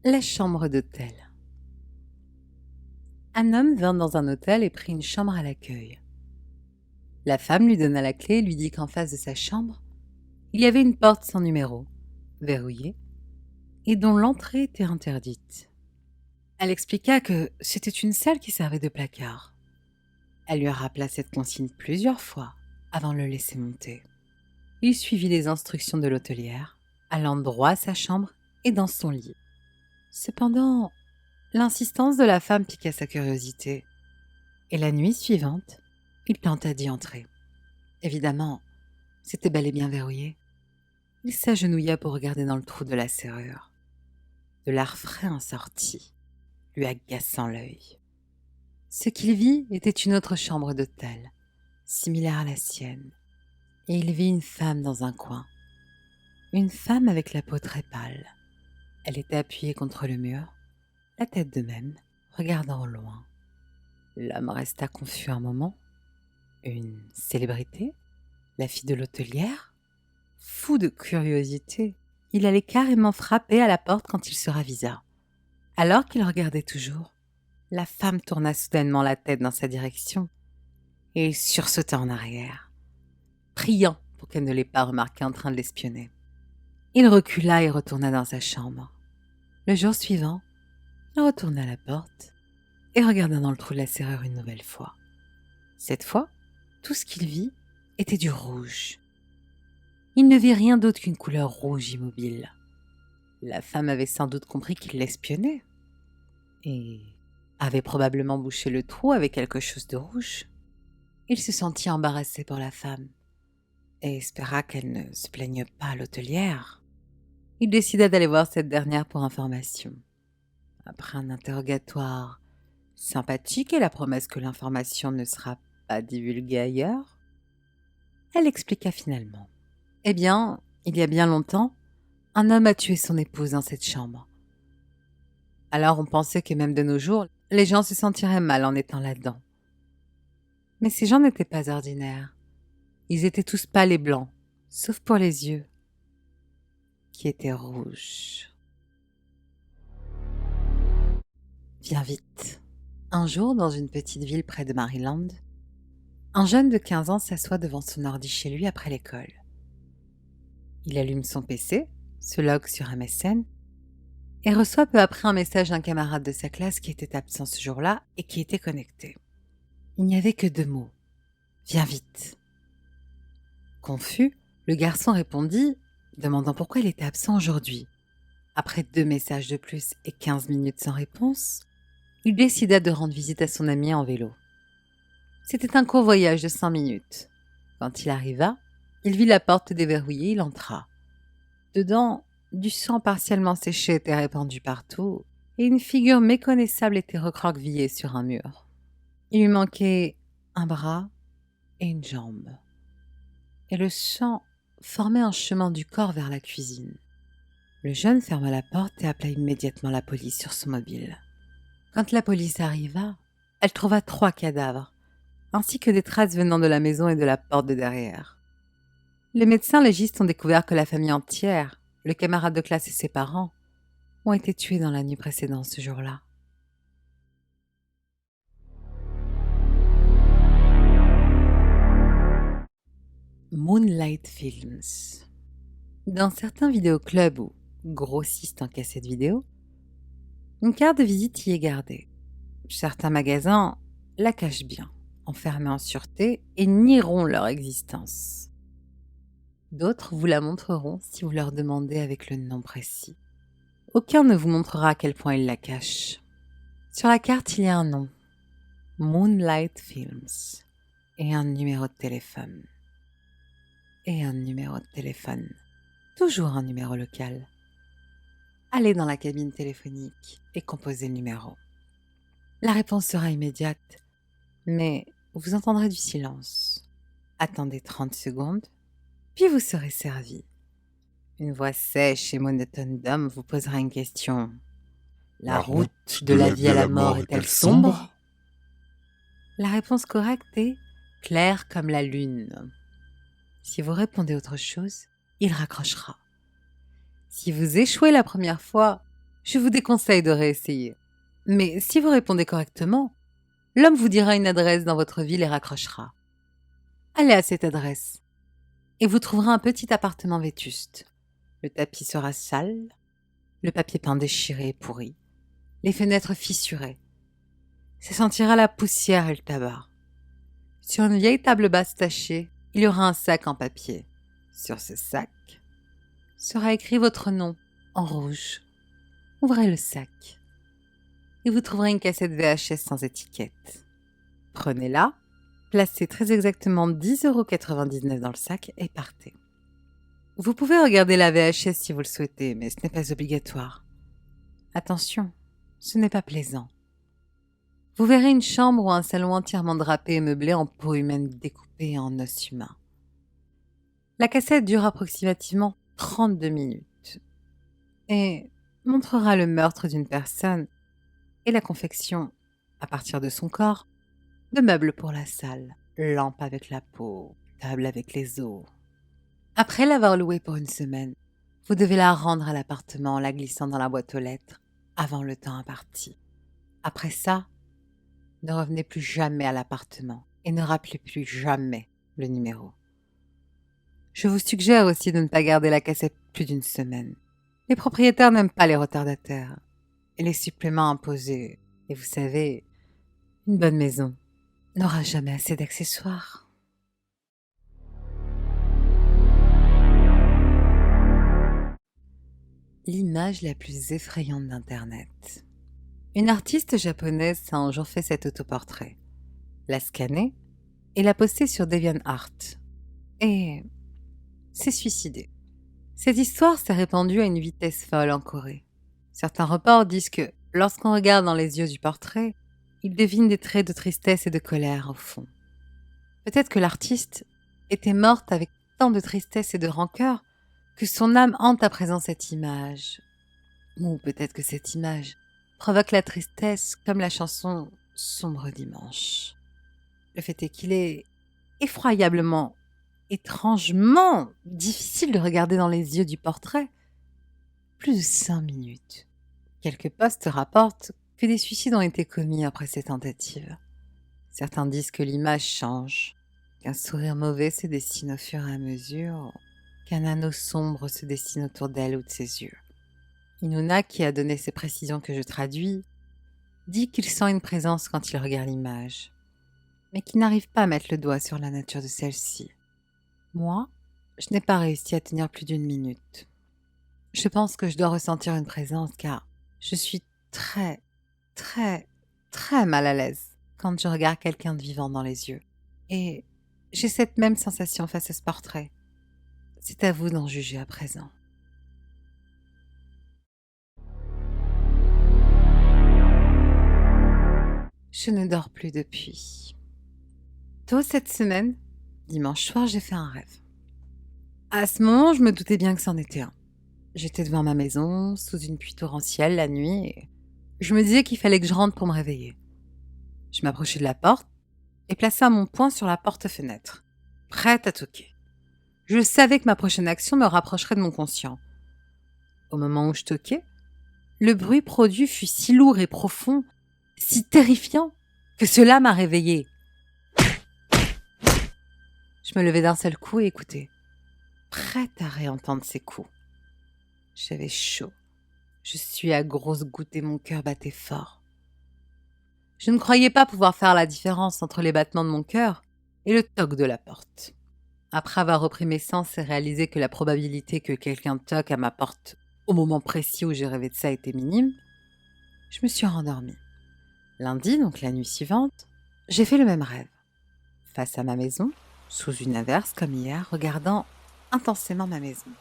La chambre d'hôtel. Un homme vint dans un hôtel et prit une chambre à l'accueil. La femme lui donna la clé et lui dit qu'en face de sa chambre, il y avait une porte sans numéro, verrouillée, et dont l'entrée était interdite. Elle expliqua que c'était une salle qui servait de placard. Elle lui rappela cette consigne plusieurs fois avant de le laisser monter. Il suivit les instructions de l'hôtelière, allant droit à sa chambre et dans son lit. Cependant, l'insistance de la femme piqua sa curiosité, et la nuit suivante, il tenta d'y entrer. Évidemment, c'était bel et bien verrouillé. Il s'agenouilla pour regarder dans le trou de la serrure. De l'air frais en sortit, lui agaçant l'œil. Ce qu'il vit était une autre chambre d'hôtel, similaire à la sienne, et il vit une femme dans un coin. Une femme avec la peau très pâle. Elle était appuyée contre le mur, la tête de même, regardant au loin. L'homme resta confus un moment. Une célébrité? La fille de l'hôtelière? Fou de curiosité, il allait carrément frapper à la porte quand il se ravisa. Alors qu'il regardait toujours, la femme tourna soudainement la tête dans sa direction et il sursauta en arrière, priant pour qu'elle ne l'ait pas remarqué en train de l'espionner. Il recula et retourna dans sa chambre. Le jour suivant, il retourna à la porte et regarda dans le trou de la serrure une nouvelle fois. Cette fois, tout ce qu'il vit était du rouge. Il ne vit rien d'autre qu'une couleur rouge immobile. La femme avait sans doute compris qu'il l'espionnait et avait probablement bouché le trou avec quelque chose de rouge. Il se sentit embarrassé pour la femme et espéra qu'elle ne se plaigne pas à l'hôtelière. Il décida d'aller voir cette dernière pour information. Après un interrogatoire sympathique et la promesse que l'information ne sera pas divulguée ailleurs, elle expliqua finalement. Eh bien, il y a bien longtemps, un homme a tué son épouse dans cette chambre. Alors on pensait que même de nos jours, les gens se sentiraient mal en étant là-dedans. Mais ces gens n'étaient pas ordinaires. Ils étaient tous pâles et blancs, sauf pour les yeux, qui étaient rouges. Viens vite. Un jour, dans une petite ville près de Maryland, un jeune de 15 ans s'assoit devant son ordi chez lui après l'école. Il allume son PC, se logue sur MSN et reçoit peu après un message d'un camarade de sa classe qui était absent ce jour-là et qui était connecté. Il n'y avait que 2 mots. Viens vite. Confus, le garçon répondit, demandant pourquoi il était absent aujourd'hui. Après 2 messages de plus et 15 minutes sans réponse, il décida de rendre visite à son ami en vélo. C'était un court voyage de 5 minutes. Quand il arriva, il vit la porte déverrouillée, il entra. Dedans, du sang partiellement séché était répandu partout et une figure méconnaissable était recroquevillée sur un mur. Il lui manquait un bras et une jambe. Et le sang formait un chemin du corps vers la cuisine. Le jeune ferma la porte et appela immédiatement la police sur son mobile. Quand la police arriva, elle trouva 3 cadavres, ainsi que des traces venant de la maison et de la porte de derrière. Les médecins légistes ont découvert que la famille entière, le camarade de classe et ses parents, ont été tués dans la nuit précédente ce jour-là. Moonlight Films. Dans certains vidéoclubs ou grossistes en cassettes vidéo, une carte de visite y est gardée. Certains magasins la cachent bien, enfermés en sûreté et nieront leur existence. D'autres vous la montreront si vous leur demandez avec le nom précis. Aucun ne vous montrera à quel point ils la cachent. Sur la carte, il y a un nom, Moonlight Films, et un numéro de téléphone. Et un numéro de téléphone. Toujours un numéro local. Allez dans la cabine téléphonique et composez le numéro. La réponse sera immédiate, mais vous entendrez du silence. Attendez 30 secondes, puis vous serez servi. Une voix sèche et monotone d'homme vous posera une question. La route de la vie à la mort est-elle sombre? La réponse correcte est claire comme la lune. Si vous répondez autre chose, il raccrochera. Si vous échouez la première fois, Je vous déconseille de réessayer. Mais si vous répondez correctement, l'homme vous dira une adresse dans votre ville et raccrochera. Allez à cette adresse et vous trouverez un petit appartement vétuste. Le tapis sera sale, le papier peint déchiré et pourri, les fenêtres fissurées. Ça sentira la poussière et le tabac. Sur une vieille table basse tachée, il y aura un sac en papier. Sur ce sac sera écrit votre nom en rouge. Ouvrez le sac et vous trouverez une cassette VHS sans étiquette. Prenez-la, placez très exactement 10,99 € dans le sac et partez. Vous pouvez regarder la VHS si vous le souhaitez, mais ce n'est pas obligatoire. Attention, ce n'est pas plaisant. Vous verrez une chambre ou un salon entièrement drapé et meublé en peau humaine découpée en os humain. La cassette dure approximativement 32 minutes et montrera le meurtre d'une personne et la confection, à partir de son corps, de meubles pour la salle, lampe avec la peau, table avec les os. Après l'avoir louée pour une semaine, vous devez la rendre à l'appartement en la glissant dans la boîte aux lettres avant le temps imparti. Après ça, ne revenez plus jamais à l'appartement et ne rappelez plus jamais le numéro. Je vous suggère aussi de ne pas garder la cassette plus d'une semaine. Les propriétaires n'aiment pas les retardataires et les suppléments imposés. Et vous savez, une bonne maison n'aura jamais assez d'accessoires. L'image la plus effrayante d'Internet. Une artiste japonaise a un jour fait cet autoportrait, l'a scanné et l'a posté sur DeviantArt. Et s'est suicidée. Cette histoire s'est répandue à une vitesse folle en Corée. Certains reports disent que, lorsqu'on regarde dans les yeux du portrait, ils devinent des traits de tristesse et de colère au fond. Peut-être que l'artiste était morte avec tant de tristesse et de rancœur que son âme hante à présent cette image. Ou peut-être que cette image provoque la tristesse comme la chanson Sombre dimanche. Le fait est qu'il est effroyablement, étrangement difficile de regarder dans les yeux du portrait. Plus de 5 minutes. Quelques postes rapportent que des suicides ont été commis après ces tentatives. Certains disent que l'image change, qu'un sourire mauvais se dessine au fur et à mesure, qu'un anneau sombre se dessine autour d'elle ou de ses yeux. Inuna, qui a donné ces précisions que je traduis, dit qu'il sent une présence quand il regarde l'image, mais qu'il n'arrive pas à mettre le doigt sur la nature de celle-ci. Moi, je n'ai pas réussi à tenir plus d'une minute. Je pense que je dois ressentir une présence car je suis très, très, très mal à l'aise quand je regarde quelqu'un de vivant dans les yeux. Et j'ai cette même sensation face à ce portrait. C'est à vous d'en juger à présent. Je ne dors plus depuis. Tôt cette semaine, dimanche soir, j'ai fait un rêve. À ce moment, je me doutais bien que c'en était un. J'étais devant ma maison, sous une pluie torrentielle la nuit, et je me disais qu'il fallait que je rentre pour me réveiller. Je m'approchais de la porte et plaçais mon poing sur la porte-fenêtre, prête à toquer. Je savais que ma prochaine action me rapprocherait de mon conscient. Au moment où je toquais, le bruit produit fut si lourd et profond, si terrifiant, que cela m'a réveillée. Je me levai d'un seul coup et écoutai, prête à réentendre ces coups. J'avais chaud. Je suis à grosses gouttes et mon cœur battait fort. Je ne croyais pas pouvoir faire la différence entre les battements de mon cœur et le toc de la porte. Après avoir repris mes sens et réalisé que la probabilité que quelqu'un toque à ma porte au moment précis où j'ai rêvé de ça était minime, je me suis rendormie. Lundi, donc la nuit suivante, j'ai fait le même rêve. Face à ma maison, sous une averse comme hier, regardant intensément ma maison.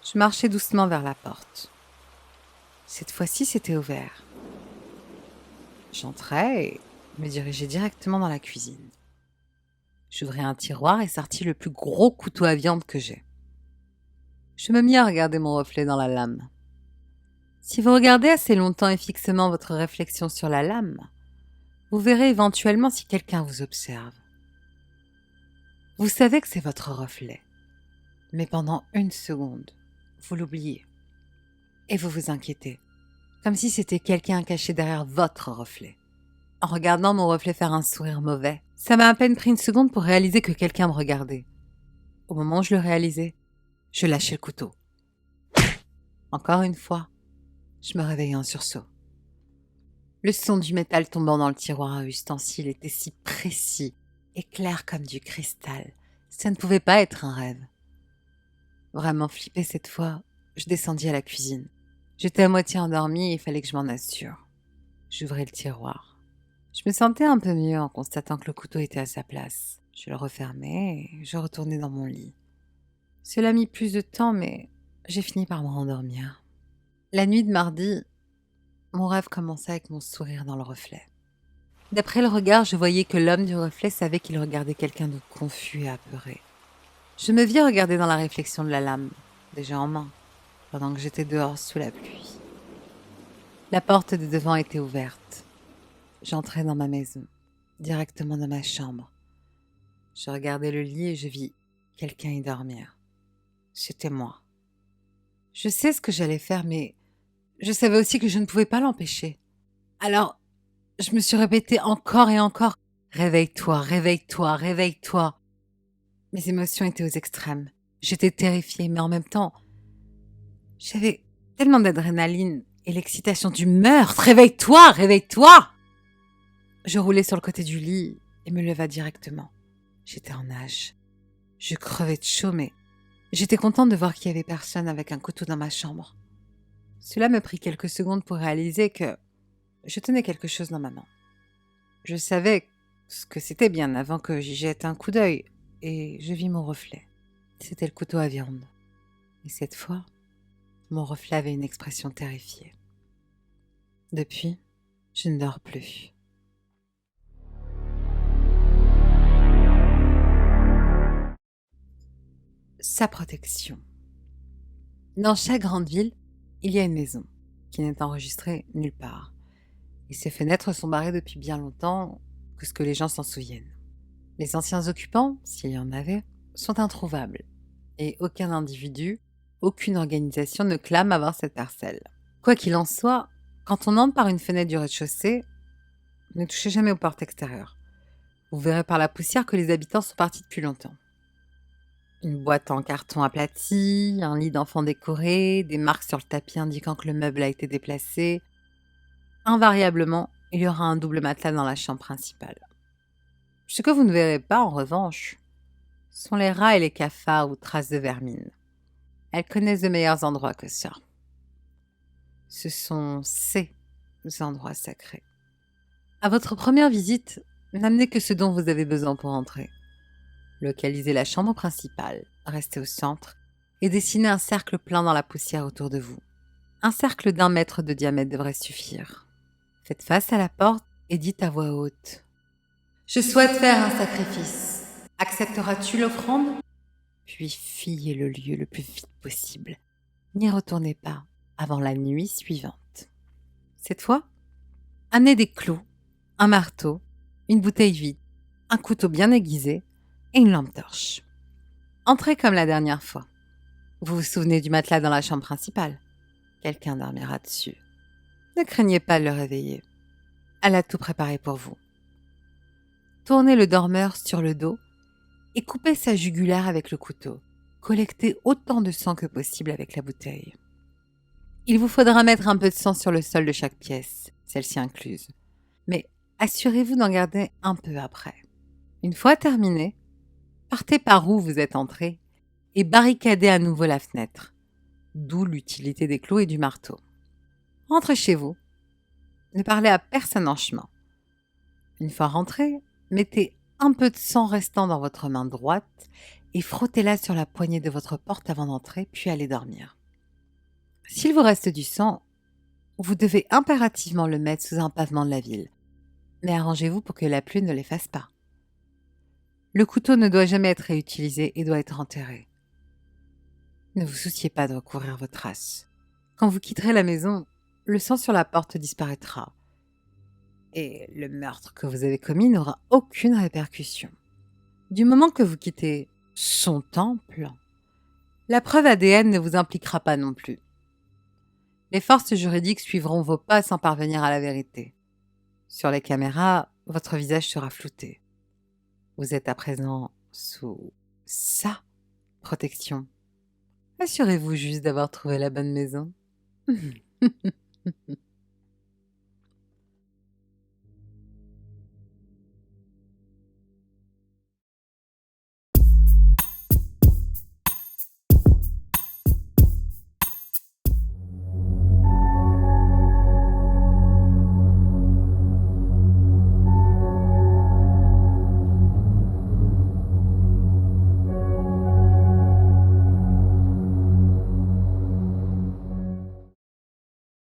Je marchais doucement vers la porte. Cette fois-ci, c'était ouvert. J'entrai et me dirigeai directement dans la cuisine. J'ouvris un tiroir et sortis le plus gros couteau à viande que j'ai. Je me mis à regarder mon reflet dans la lame. Si vous regardez assez longtemps et fixement votre réflexion sur la lame, vous verrez éventuellement si quelqu'un vous observe. Vous savez que c'est votre reflet, mais pendant une seconde, vous l'oubliez. et vous vous inquiétez, comme si c'était quelqu'un caché derrière votre reflet. En regardant mon reflet faire un sourire mauvais, ça m'a à peine pris une seconde pour réaliser que quelqu'un me regardait. Au moment où je le réalisais, je lâchais le couteau. Encore une fois, je me réveillais en sursaut. Le son du métal tombant dans le tiroir à ustensiles était si précis et clair comme du cristal. Ça ne pouvait pas être un rêve. Vraiment flippée cette fois, je descendis à la cuisine. J'étais à moitié endormie et il fallait que je m'en assure. J'ouvrais le tiroir. Je me sentais un peu mieux en constatant que le couteau était à sa place. Je le refermais et je retournais dans mon lit. Cela mit plus de temps, mais j'ai fini par me rendormir. La nuit de mardi, mon rêve commençait avec mon sourire dans le reflet. D'après le regard, je voyais que l'homme du reflet savait qu'il regardait quelqu'un de confus et apeuré. Je me vis regarder dans la réflexion de la lame, déjà en main, pendant que j'étais dehors sous la pluie. La porte de devant était ouverte. J'entrais dans ma maison, directement dans ma chambre. Je regardais le lit et je vis quelqu'un y dormir. C'était moi. Je sais ce que j'allais faire, mais je savais aussi que je ne pouvais pas l'empêcher. Alors, je me suis répétée encore et encore « Réveille-toi, réveille-toi, réveille-toi ». Mes émotions étaient aux extrêmes. J'étais terrifiée, mais en même temps, j'avais tellement d'adrénaline et l'excitation du meurtre. « Réveille-toi, réveille-toi » Je roulais sur le côté du lit et me leva directement. J'étais en nage. Je crevais de chaud, mais j'étais contente de voir qu'il n'y avait personne avec un couteau dans ma chambre. Cela me prit quelques secondes pour réaliser que je tenais quelque chose dans ma main. Je savais ce que c'était bien avant que j'y jette un coup d'œil, et je vis mon reflet. C'était le couteau à viande. Et cette fois, mon reflet avait une expression terrifiée. Depuis, je ne dors plus. Sa protection. Dans chaque grande ville, il y a une maison qui n'est enregistrée nulle part. Et ses fenêtres sont barrées depuis bien longtemps que ce que les gens s'en souviennent. Les anciens occupants, s'il y en avait, sont introuvables. Et aucun individu, aucune organisation ne clame avoir cette parcelle. Quoi qu'il en soit, quand on entre par une fenêtre du rez-de-chaussée, ne touchez jamais aux portes extérieures. Vous verrez par la poussière que les habitants sont partis depuis longtemps. Une boîte en carton aplati, un lit d'enfant décoré, des marques sur le tapis indiquant que le meuble a été déplacé. Invariablement, il y aura un double matelas dans la chambre principale. Ce que vous ne verrez pas, en revanche, sont les rats et les cafards ou traces de vermine. Elles connaissent de meilleurs endroits que ça. Ce sont ces endroits sacrés. À votre première visite, n'amenez que ce dont vous avez besoin pour entrer. Localisez la chambre principale, restez au centre et dessinez un cercle plein dans la poussière autour de vous. Un cercle d'1 mètre de diamètre devrait suffire. Faites face à la porte et dites à voix haute « Je souhaite faire un sacrifice. Accepteras-tu l'offrande ?» Puis fuyez le lieu le plus vite possible. N'y retournez pas avant la nuit suivante. Cette fois, amenez des clous, un marteau, une bouteille vide, un couteau bien aiguisé et une lampe torche. Entrez comme la dernière fois. Vous vous souvenez du matelas dans la chambre principale. Quelqu'un dormira dessus. Ne craignez pas de le réveiller. Elle a tout préparé pour vous. Tournez le dormeur sur le dos et coupez sa jugulaire avec le couteau. Collectez autant de sang que possible avec la bouteille. Il vous faudra mettre un peu de sang sur le sol de chaque pièce, celle-ci incluse. Mais assurez-vous d'en garder un peu après. Une fois terminé, partez par où vous êtes entré et barricadez à nouveau la fenêtre. D'où l'utilité des clous et du marteau. Rentrez chez vous. Ne parlez à personne en chemin. Une fois rentré, mettez un peu de sang restant dans votre main droite et frottez-la sur la poignée de votre porte avant d'entrer, puis allez dormir. S'il vous reste du sang, vous devez impérativement le mettre sous un pavement de la ville. Mais arrangez-vous pour que la pluie ne l'efface pas. Le couteau ne doit jamais être réutilisé et doit être enterré. Ne vous souciez pas de recouvrir vos traces. Quand vous quitterez la maison, le sang sur la porte disparaîtra. Et le meurtre que vous avez commis n'aura aucune répercussion. Du moment que vous quittez son temple, la preuve ADN ne vous impliquera pas non plus. Les forces juridiques suivront vos pas sans parvenir à la vérité. Sur les caméras, votre visage sera flouté. Vous êtes à présent sous sa protection. Assurez-vous juste d'avoir trouvé la bonne maison.